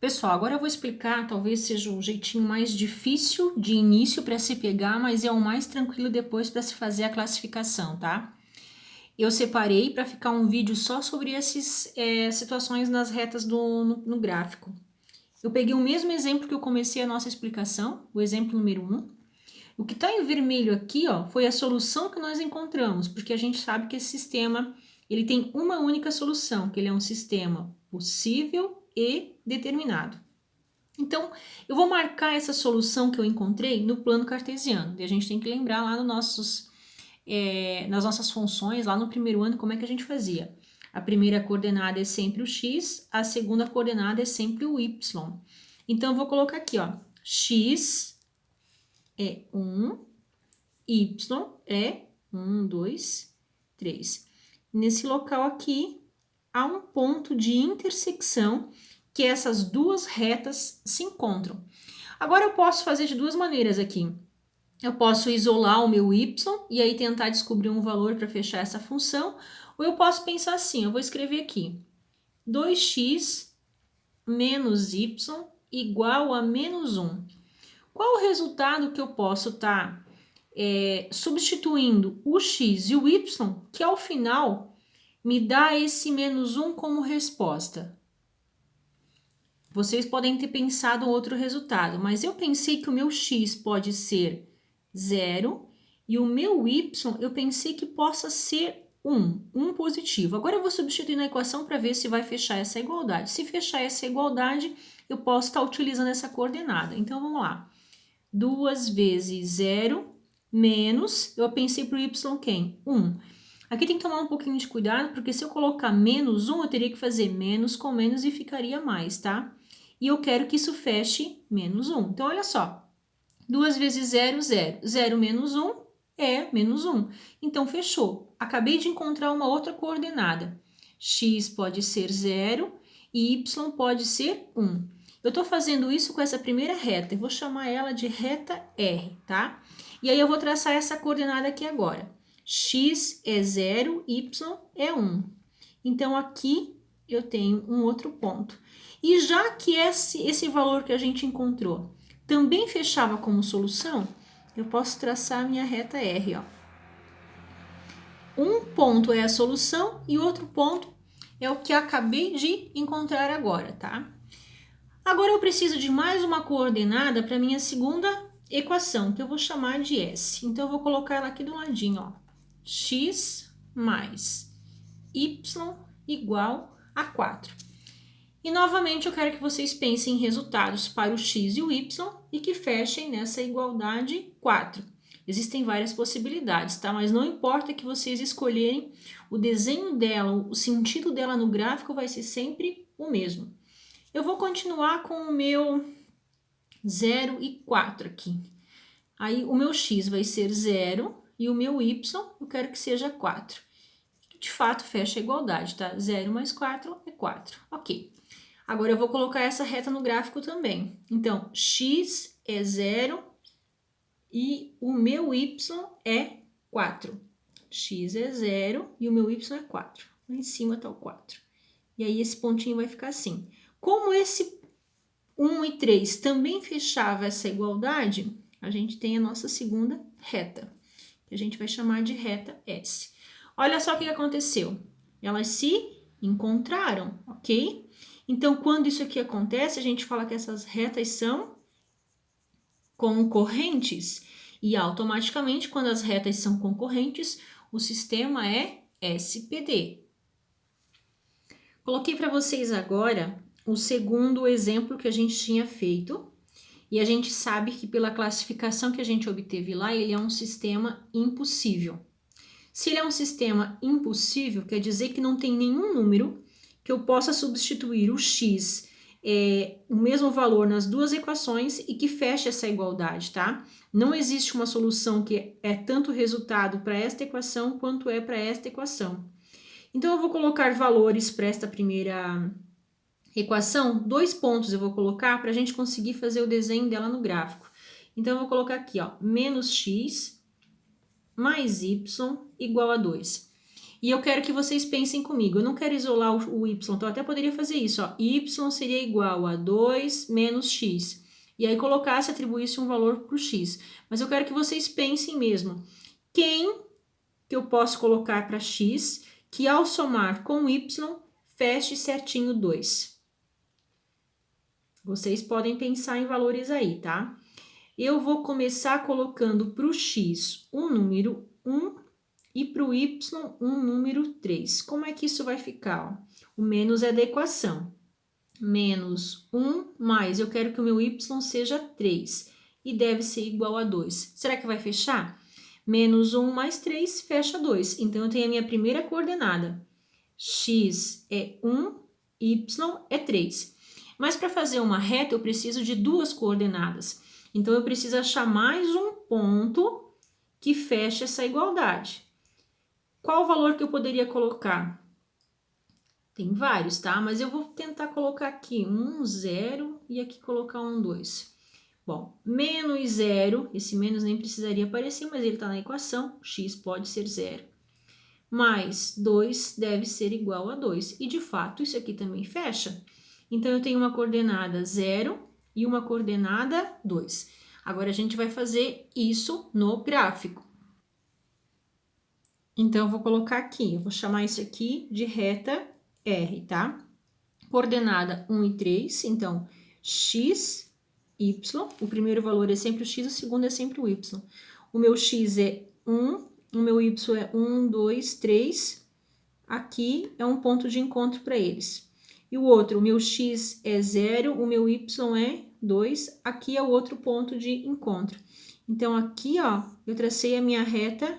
Pessoal, agora eu vou explicar, talvez seja o jeitinho mais difícil de início para se pegar, mas é o mais tranquilo depois para se fazer a classificação, tá? Eu separei para ficar um vídeo só sobre essas situações nas retas no gráfico. Eu peguei o mesmo exemplo que eu comecei a nossa explicação, o exemplo número 1. O que está em vermelho aqui, ó, foi a solução que nós encontramos, porque a gente sabe que esse sistema ele tem uma única solução, que ele é um sistema possível e determinado. Então, eu vou marcar essa solução que eu encontrei no plano cartesiano. E a gente tem que lembrar lá nas nossas funções, lá no primeiro ano, como é que a gente fazia. A primeira coordenada é sempre o x, a segunda coordenada é sempre o y. Então, eu vou colocar aqui, ó, x é 1, y é 1, 2, 3. Nesse local aqui, há um ponto de intersecção que essas duas retas se encontram. Agora eu posso fazer de duas maneiras aqui. Eu posso isolar o meu y e aí tentar descobrir um valor para fechar essa função, ou eu posso pensar assim, eu vou escrever aqui, 2x menos y igual a menos 1. Qual o resultado que eu posso estar substituindo o x e o y, que ao final me dá esse menos 1 como resposta? Vocês podem ter pensado outro resultado, mas eu pensei que o meu x pode ser 0 e o meu y eu pensei que possa ser 1 positivo. Agora eu vou substituir na equação para ver se vai fechar essa igualdade. Se fechar essa igualdade, eu posso estar utilizando essa coordenada. Então vamos lá. 2 vezes 0 menos, eu pensei para o y quem? 1. Aqui tem que tomar um pouquinho de cuidado, porque se eu colocar menos 1, eu teria que fazer menos com menos e ficaria mais, tá? E eu quero que isso feche menos 1. Então, olha só. 2 vezes 0, 0. 0 menos 1 é menos 1. Então, fechou. Acabei de encontrar uma outra coordenada. X pode ser 0 e y pode ser 1. Eu estou fazendo isso com essa primeira reta. Eu vou chamar ela de reta R, tá? E aí, eu vou traçar essa coordenada aqui agora. X é 0, y é 1. Então, aqui eu tenho um outro ponto. E já que esse valor que a gente encontrou também fechava como solução, eu posso traçar a minha reta R, ó. Um ponto é a solução e outro ponto é o que eu acabei de encontrar agora, tá? Agora eu preciso de mais uma coordenada para minha segunda equação, que eu vou chamar de S. Então, eu vou colocar ela aqui do ladinho, ó. X mais y igual a 4. E novamente eu quero que vocês pensem em resultados para o x e o y e que fechem nessa igualdade 4. Existem várias possibilidades, tá? Mas não importa que vocês escolherem, o desenho dela, o sentido dela no gráfico vai ser sempre o mesmo. Eu vou continuar com o meu 0 e 4 aqui. Aí o meu x vai ser 0 e o meu y eu quero que seja 4. De fato, fecha a igualdade, tá? 0 mais 4 é 4. Ok. Agora, eu vou colocar essa reta no gráfico também. Então, x é 0 e o meu y é 4. X é 0 e o meu y é 4. Lá em cima está o 4. E aí, esse pontinho vai ficar assim. Como esse 1 e 3 também fechava essa igualdade, a gente tem a nossa segunda reta, que a gente vai chamar de reta S. Olha só o que aconteceu. Elas se encontraram, ok? Então, quando isso aqui acontece, a gente fala que essas retas são concorrentes. E automaticamente, quando as retas são concorrentes, o sistema é SPD. Coloquei para vocês agora o segundo exemplo que a gente tinha feito. E a gente sabe que pela classificação que a gente obteve lá, ele é um sistema impossível. Se ele é um sistema impossível, quer dizer que não tem nenhum número que eu possa substituir o x, o mesmo valor nas duas equações e que feche essa igualdade, tá? Não existe uma solução que é tanto resultado para esta equação quanto é para esta equação. Então, eu vou colocar valores para esta primeira equação, 2 pontos eu vou colocar para a gente conseguir fazer o desenho dela no gráfico. Então, eu vou colocar aqui, ó, menos x mais y igual a 2. E eu quero que vocês pensem comigo. Eu não quero isolar o y, então eu até poderia fazer isso, ó. Y seria igual a 2 menos x. E aí colocasse, atribuísse um valor para o x. Mas eu quero que vocês pensem mesmo. Quem que eu posso colocar para x que ao somar com y feche certinho 2? Vocês podem pensar em valores aí, tá? Eu vou começar colocando para o x um número 1 e para o y um número 3. Como é que isso vai ficar? Ó? O menos é da equação. Menos 1 mais, eu quero que o meu y seja 3 e deve ser igual a 2. Será que vai fechar? Menos 1 mais 3 fecha 2. Então, eu tenho a minha primeira coordenada. X é 1, y é 3. Mas para fazer uma reta, eu preciso de duas coordenadas. Então, eu preciso achar mais um ponto que feche essa igualdade. Qual o valor que eu poderia colocar? Tem vários, tá? Mas eu vou tentar colocar aqui 1, 0 e aqui colocar 1, 2. Bom, menos 0, esse menos nem precisaria aparecer, mas ele está na equação, x pode ser 0. Mais 2 deve ser igual a 2. E, de fato, isso aqui também fecha. Então, eu tenho uma coordenada 0 e uma coordenada 2. Agora, a gente vai fazer isso no gráfico. Então, eu vou colocar aqui, eu vou chamar isso aqui de reta R, tá? Coordenada 1 e 3, então, x, y, o primeiro valor é sempre o x, o segundo é sempre o y. O meu x é 1, o meu y é 1, 2, 3, aqui é um ponto de encontro para eles. E o outro, o meu x é 0, o meu y é 2, aqui é o outro ponto de encontro. Então, aqui, ó, eu tracei a minha reta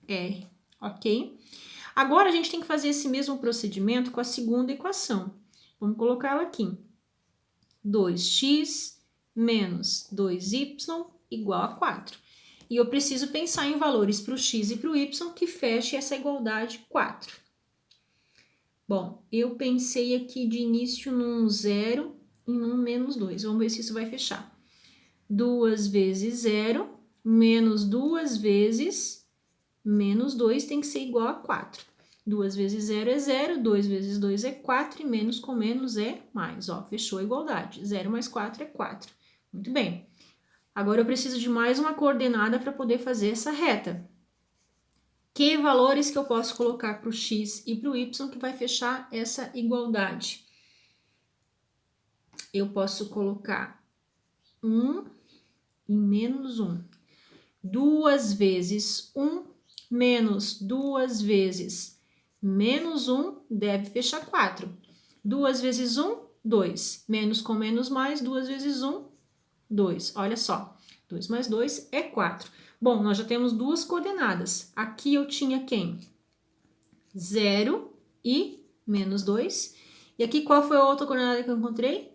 R, ok? Agora, a gente tem que fazer esse mesmo procedimento com a segunda equação. Vamos colocar ela aqui. 2x menos 2y igual a 4. E eu preciso pensar em valores para o x e para o y que feche essa igualdade 4. Bom, eu pensei aqui de início num 0 e num menos 2. Vamos ver se isso vai fechar. 2 vezes 0 menos 2 vezes menos 2 tem que ser igual a 4. 2 vezes 0 é 0, 2 vezes 2 é 4 e menos com menos é mais. Ó, fechou a igualdade. 0 mais 4 é 4. Muito bem. Agora eu preciso de mais uma coordenada para poder fazer essa reta. Que valores que eu posso colocar para o x e para o y que vai fechar essa igualdade? Eu posso colocar 1 e menos 1. 2 vezes 1 menos 2 vezes menos 1 deve fechar 4. 2 vezes 1, 2. Menos com menos mais, 2 vezes 1, 2. Olha só, 2 mais 2 é 4. Bom, nós já temos duas coordenadas. Aqui eu tinha quem? 0 e menos 2. E aqui qual foi a outra coordenada que eu encontrei?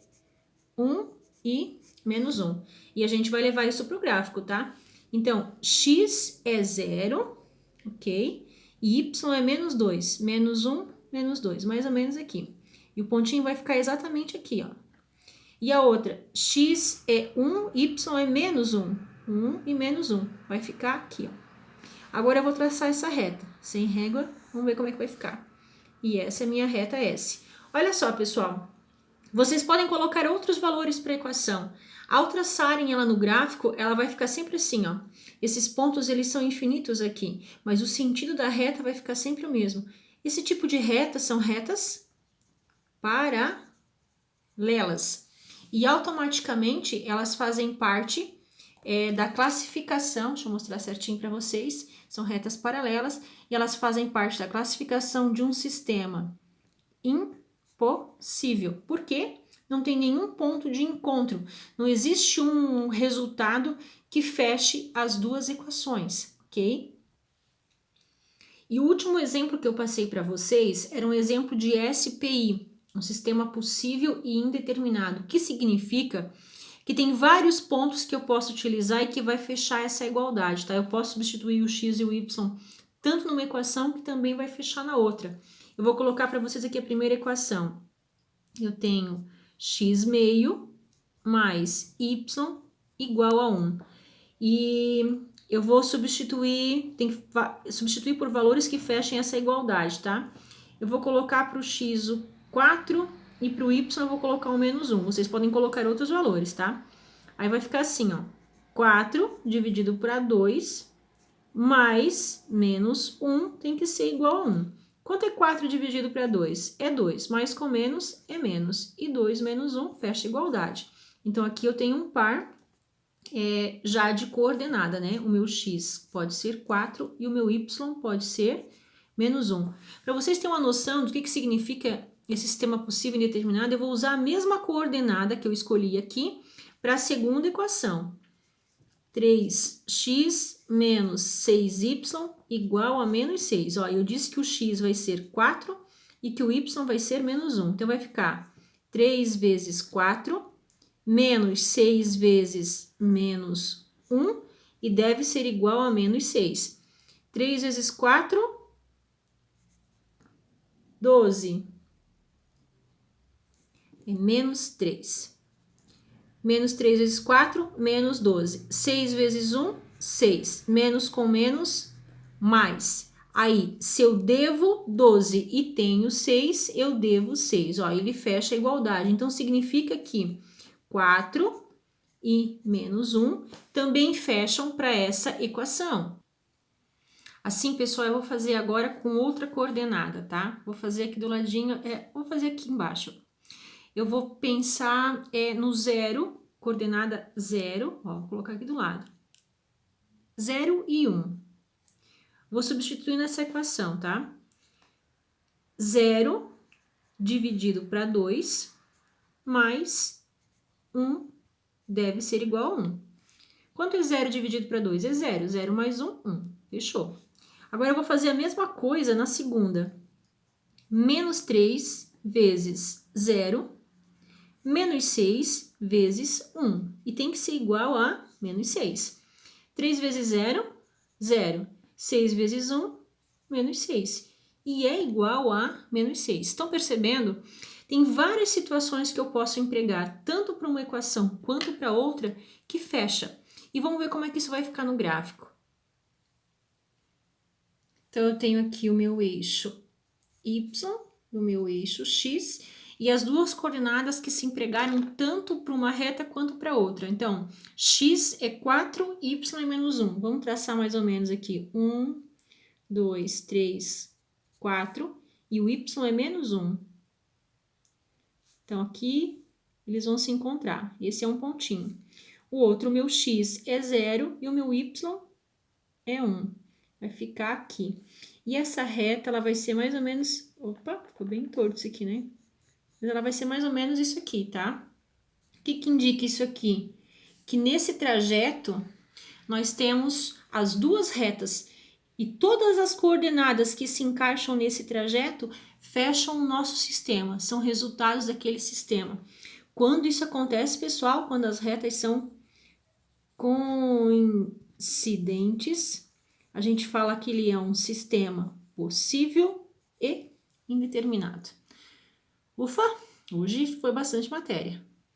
1 e menos 1. E a gente vai levar isso para o gráfico, tá? Então, x é 0, ok? E y é menos 2, menos 1, menos 2, mais ou menos aqui. E o pontinho vai ficar exatamente aqui, ó. E a outra, x é 1, y é menos 1. 1 e menos 1. Vai ficar aqui, ó. Agora eu vou traçar essa reta. Sem régua, vamos ver como é que vai ficar. E essa é a minha reta S. Olha só, pessoal. Vocês podem colocar outros valores para a equação. Ao traçarem ela no gráfico, ela vai ficar sempre assim, ó. Esses pontos, eles são infinitos aqui, mas o sentido da reta vai ficar sempre o mesmo. Esse tipo de reta são retas paralelas. E automaticamente, elas fazem parte da classificação, deixa eu mostrar certinho para vocês, são retas paralelas, e elas fazem parte da classificação de um sistema impossível. Por quê? Não tem nenhum ponto de encontro. Não existe um resultado que feche as duas equações, ok? E o último exemplo que eu passei para vocês era um exemplo de SPI, um sistema possível e indeterminado, que significa que tem vários pontos que eu posso utilizar e que vai fechar essa igualdade, tá? Eu posso substituir o x e o y tanto numa equação que também vai fechar na outra. Eu vou colocar para vocês aqui a primeira equação. Eu tenho x meio mais y igual a 1. E eu vou substituir, tem que substituir por valores que fechem essa igualdade, tá? Eu vou colocar para o x o 4 e para o y eu vou colocar o menos 1. Vocês podem colocar outros valores, tá? Aí vai ficar assim, ó. 4 dividido por 2 mais menos 1 tem que ser igual a 1. Quanto é 4 dividido para 2? É 2. Mais com menos é menos. E 2 menos 1 fecha a igualdade. Então, aqui eu tenho um par já de coordenada, né? O meu x pode ser 4 e o meu y pode ser menos 1. Para vocês terem uma noção do que significa esse sistema possível indeterminado, eu vou usar a mesma coordenada que eu escolhi aqui para a segunda equação. 3x menos 6y igual a menos 6. Ó, eu disse que o x vai ser 4 e que o y vai ser menos 1. Então, vai ficar 3 vezes 4 menos 6 vezes menos 1 e deve ser igual a menos 6. 3 vezes 4, 12. É menos 3. Menos 3 vezes 4, menos 12. 6 vezes 1, 6. Menos com menos, mais. Aí, se eu devo 12 e tenho 6, eu devo 6. Ó, ele fecha a igualdade. Então, significa que 4 e menos 1 também fecham para essa equação. Assim, pessoal, eu vou fazer agora com outra coordenada, tá? Vou fazer aqui do ladinho, vou fazer aqui embaixo. Eu vou pensar no 0, coordenada 0, ó, vou colocar aqui do lado. 0 e 1. Vou substituir nessa equação, tá? 0 dividido para 2 mais 1 deve ser igual a 1. Quanto é 0 dividido para 2? É 0. 0 mais 1, 1. Fechou. Agora, eu vou fazer a mesma coisa na segunda. Menos 3 vezes 0, menos 6 vezes 1. E tem que ser igual a menos 6. 3 vezes 0, 0. 6 vezes 1, menos 6. E é igual a menos 6. Estão percebendo? Tem várias situações que eu posso empregar, tanto para uma equação quanto para outra, que fecha. E vamos ver como é que isso vai ficar no gráfico. Então, eu tenho aqui o meu eixo y, o meu eixo x, e as duas coordenadas que se empregaram tanto para uma reta quanto para outra. Então, x é 4, y é menos 1. Vamos traçar mais ou menos aqui. 1, 2, 3, 4, e o y é menos 1. Então, aqui eles vão se encontrar. Esse é um pontinho. O outro, o meu x é 0 e o meu y é 1. Vai ficar aqui. E essa reta, ela vai ser mais ou menos... Opa, ficou bem torto isso aqui, né? Mas ela vai ser mais ou menos isso aqui, tá? O que indica isso aqui? Que nesse trajeto, nós temos as duas retas e todas as coordenadas que se encaixam nesse trajeto fecham o nosso sistema, são resultados daquele sistema. Quando isso acontece, pessoal, quando as retas são coincidentes, a gente fala que ele é um sistema possível e indeterminado. Ufa, hoje foi bastante matéria.